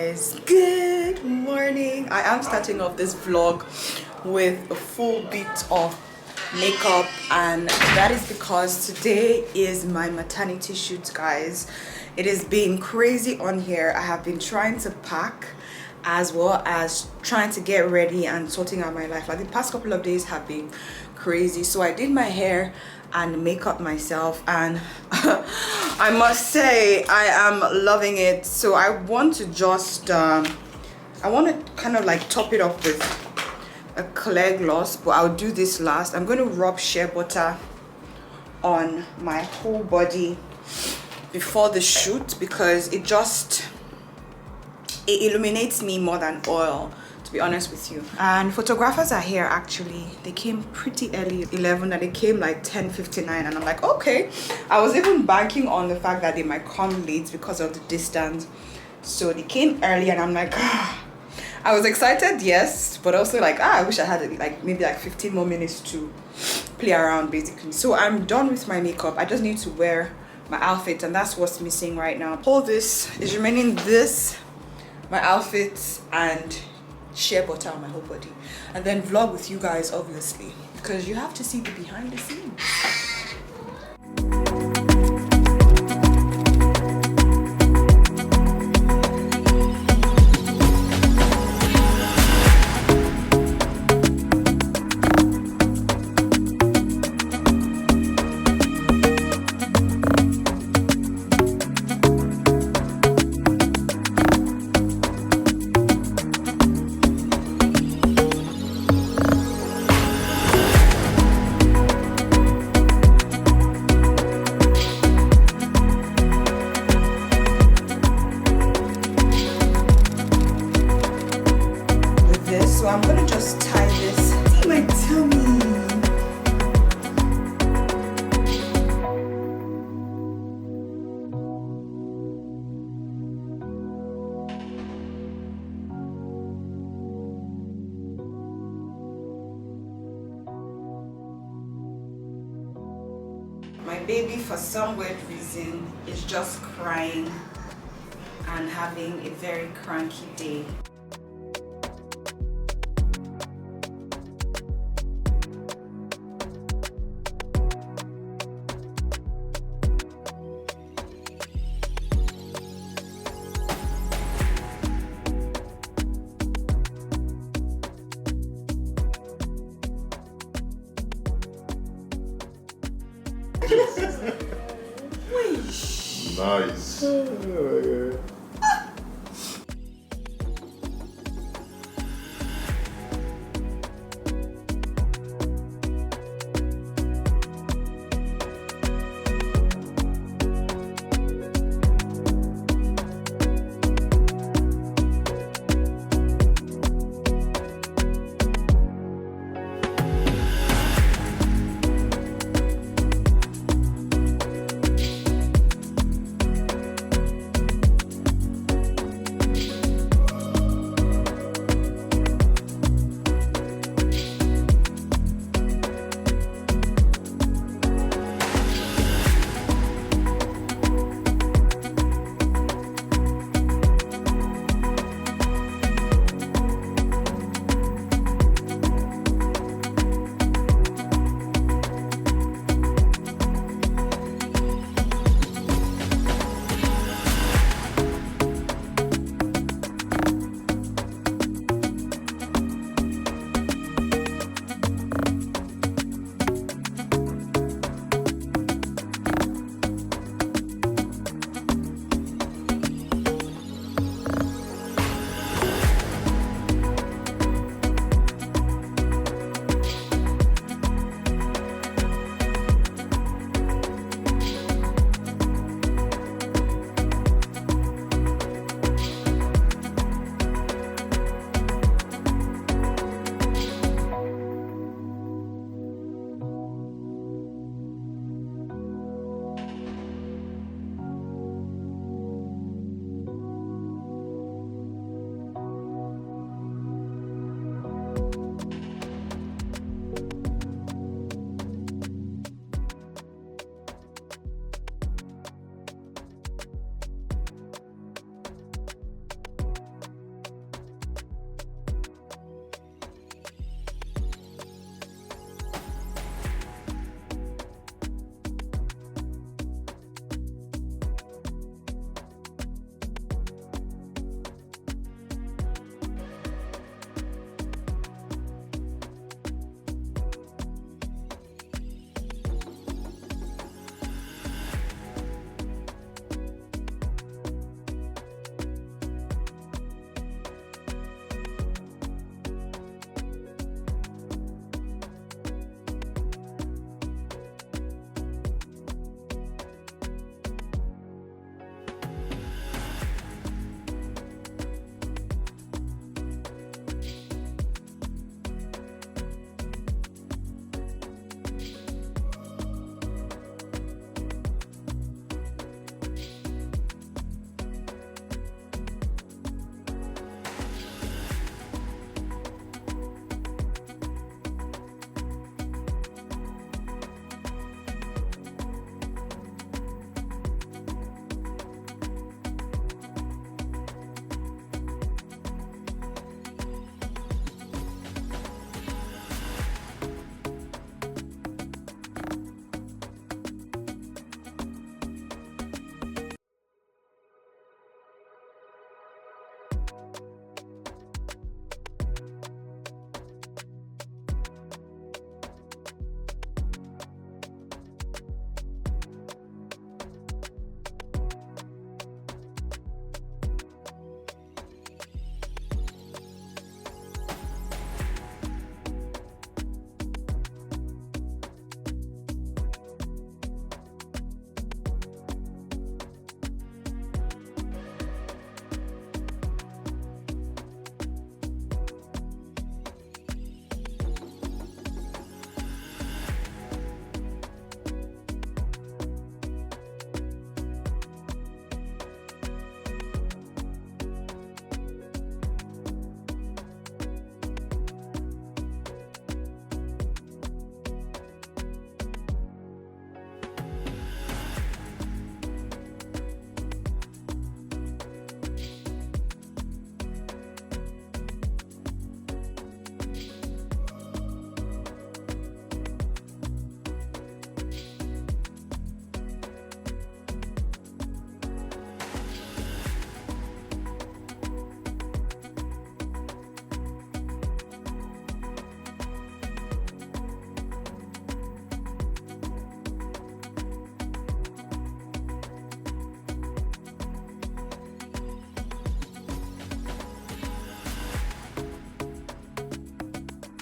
guys, good morning. I am starting off this vlog with a full bit of makeup, and that is because today is my maternity shoot, guys. It has been crazy on here. I have been trying to pack as well as trying to get ready and sorting out my life. Like the past couple of days have been crazy. So I did my hair and makeup myself, and I must say I am loving it. So I want to just I want to kind of like top it off with a clear gloss, but I'll do this last. I'm going to rub shea butter on my whole body before the shoot because it illuminates me more than oil, to be honest with you. And photographers are here. Actually, they came pretty early, 11, and they came like 10:59, and I'm like, okay. I was even banking on the fact that they might come late because of the distance, so they came early, and I'm like, I was excited, yes, but also like, I wish I had like maybe like 15 more minutes to play around, basically. So I'm done with my makeup. I just need to wear my outfit, and that's what's missing right now. All this is remaining, this, my outfit, and shea butter on my whole body, and then vlog with you guys, obviously, because you have to see the behind the scenes. So I'm gonna just tie this. See my tummy. My baby, for some weird reason, is just crying and having a very cranky day. Nice.